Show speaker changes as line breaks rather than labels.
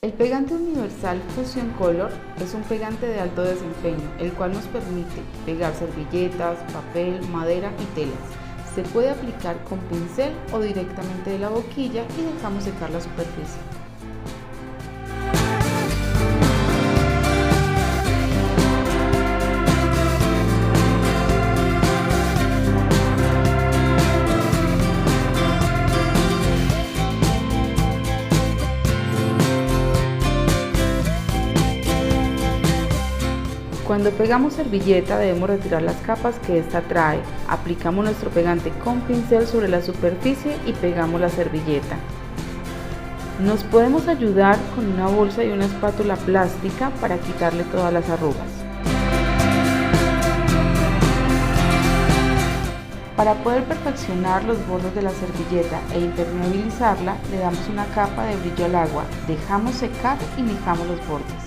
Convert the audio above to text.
El pegante universal Fusion Color es un pegante de alto desempeño, el cual nos permite pegar servilletas, papel, madera y telas. Se puede aplicar con pincel o directamente de la boquilla y dejamos secar la superficie. Cuando pegamos servilleta debemos retirar las capas que esta trae. Aplicamos nuestro pegante con pincel sobre la superficie y pegamos la servilleta. Nos podemos ayudar con una bolsa y una espátula plástica para quitarle todas las arrugas. Para poder perfeccionar los bordes de la servilleta e impermeabilizarla, le damos una capa de brillo al agua, dejamos secar y lijamos los bordes.